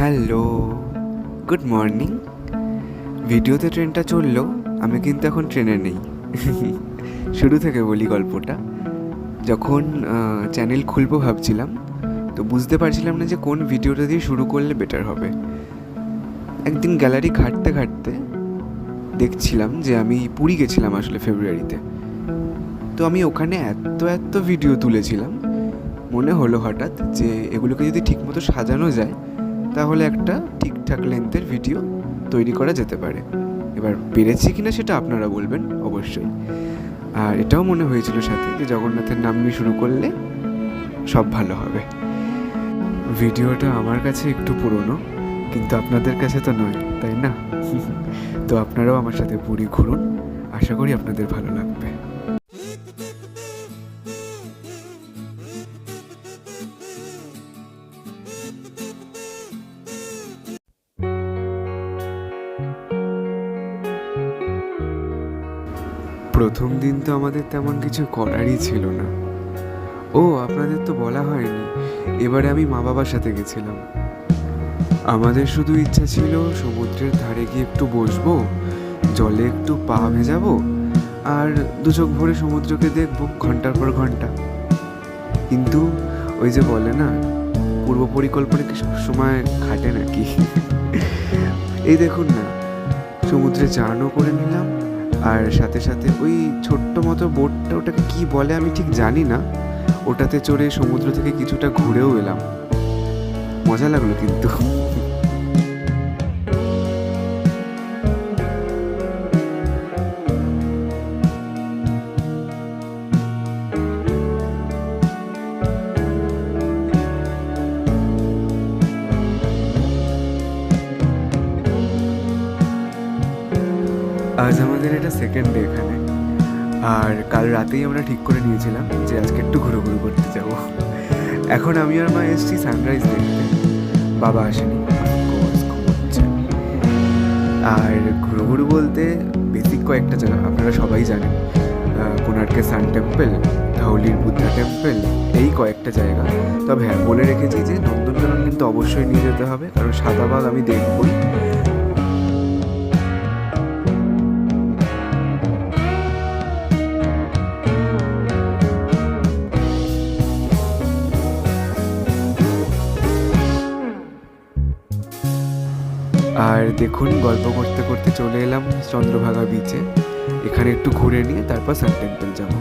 Hello, good morning. ভিডিওতে ট্রেনটা চললেও আমি কিন্তু এখন ট্রেনে নেই। শুরু থেকে বলি গল্পটা। যখন চ্যানেল খুলবো ভাবছিলাম, তো বুঝতে পারছিলাম না যে কোন ভিডিওটা দিয়ে শুরু করলে বেটার হবে। একদিন গ্যালারি ঘাঁটতে ঘাঁটতে দেখছিলাম যে আমি পুরী গেছিলাম আসলে ফেব্রুয়ারিতে। তো আমি ওখানে এত ভিডিও তুলেছিলাম, মনে হলো হঠাৎ যে এগুলোকে যদি ঠিকমতো সাজানো যায় তাহলে একটা ঠিকঠাক লেন্থের ভিডিও তৈরি করা যেতে পারে। এবার পেরেছি কিনা সেটা আপনারা বলবেন অবশ্যই। আর এটাও মনে হয়েছিল সাথে যে জগন্নাথের নাম নিয়ে শুরু করলে সব ভালো হবে। ভিডিওটা আমার কাছে একটু পুরনো, কিন্তু আপনাদের কাছে তো নয়, তাই না? তো আপনারাও আমার সাথে পুরী ঘুরুন, আশা করি আপনাদের ভালো লাগবে। প্রথম দিন তো আমাদের তেমন কিছু করারই ছিল না। ও, আপনাদের তো বলা হয়নি, এবারে আমি মা বাবার সাথে গেছিলাম। আমাদের শুধু ইচ্ছা ছিল সমুদ্রের ধারে গিয়ে একটু বসবো, জলে একটু পা ভেজাবো, আর দু চোখ ভরে সমুদ্রকে দেখবো ঘন্টার পর ঘন্টা। কিন্তু ওই যে বলে না, পূর্ব পরিকল্পনা কি সবসময় খাটে নাকি? এই দেখুন না, সমুদ্রে চানও করে নিলাম, আর সাথে সাথে ওই ছোট্ট মতো বোটটা, ওটাকে কি বলে আমি ঠিক জানি না, ওটাতে চড়ে সমুদ্র থেকে কিছুটা ঘুরেও এলাম। মজা লাগলো কিন্তু। আজ আমাদের এটা সেকেন্ড ডে এখানে, আর কাল রাতেই আমরা ঠিক করে নিয়েছিলাম যে আজকে একটু ঘুরু করতে যাব। এখন আমি আর মা এসেছি সানরাইজ দেখতে, বাবা আসেনি, অফকোর্স ঘুমোচ্ছে। আর ঘুরু বলতে বেসিক কয়েকটা জায়গা আপনারা সবাই জানেন, কোণার্কের সান টেম্পল, ধৌলির বুদ্ধা টেম্পল, এই কয়েকটা জায়গা। তবে হ্যাঁ, বলে রেখেছি যে নন্দনকানন কিন্তু অবশ্যই নিয়ে যেতে হবে, কারণ সাদাবাগ আমি দেখবই। আর দেখুন, গল্প করতে করতে চলে এলাম চন্দ্রভাগা বিচে। এখানে একটু ঘুরে নিয়ে তারপর সান টেম্পল যাবো।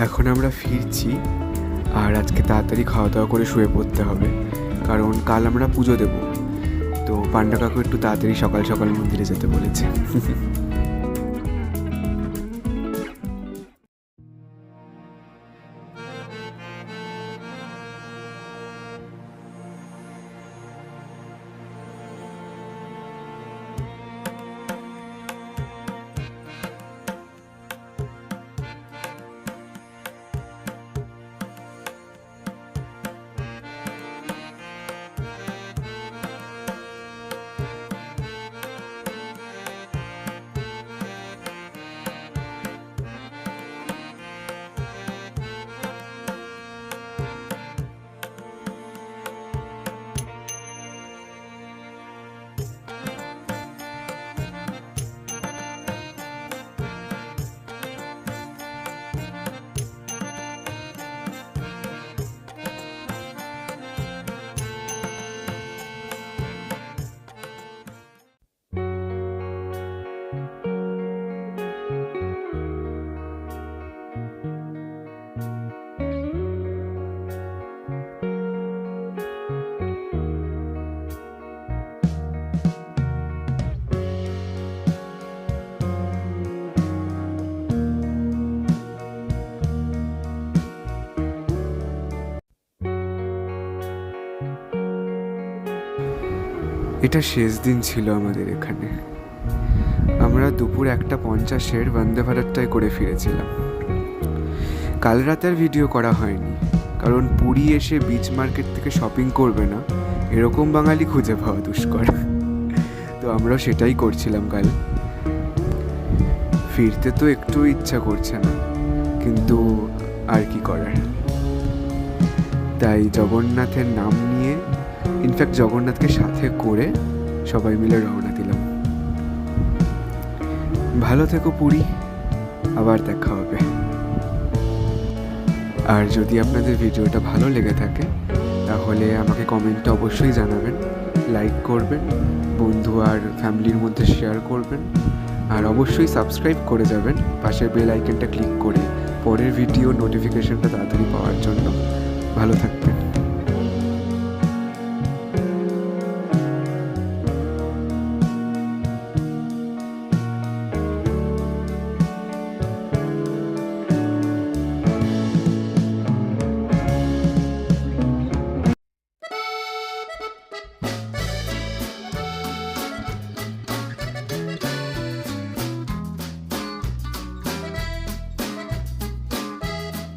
এখন আমরা ফিরছি, আর আজকে তাড়াতাড়ি খাওয়া দাওয়া করে শুয়ে পড়তে হবে, কারণ কাল আমরা পুজো দেব। তো পান্ডা কাকু একটু তাড়াতাড়ি সকাল সকাল মন্দিরে যেতে বলেছে। এটা শেষ দিন ছিল আমাদের এখানে। আমরা দুপুর 1:50 বন্দে ভারতটাই করে ফিরেছিলাম। কাল রাতে আর ভিডিও করা হয়নি, কারণ পুরী এসে বিচ মার্কেট থেকে শপিং করবে না এরকম বাঙালি খুঁজে পাওয়া দুষ্কর। তো আমরা সেটাই করছিলাম কাল। ফিরতে তো একটু ইচ্ছা করছে না, কিন্তু আর কি করার। তাই জগন্নাথের নাম নিয়ে, ইনফ্যাক্ট জগন্নাথকে সাথে করে সবাই মিলে রওনা দিলাম। ভালো থেকো পুরী, আবার দেখা হবে। আর যদি আপনাদের ভিডিওটা ভালো লেগে থাকে তাহলে আমাকে কমেন্টে অবশ্যই জানাবেন, লাইক করবেন, বন্ধু আর ফ্যামিলির মধ্যে শেয়ার করবেন, আর অবশ্যই সাবস্ক্রাইব করে যাবেন পাশের বেল আইকনটা ক্লিক করে পরের ভিডিও নোটিফিকেশনটা তাড়াতাড়ি পাওয়ার জন্য। ভালো থাকবেন।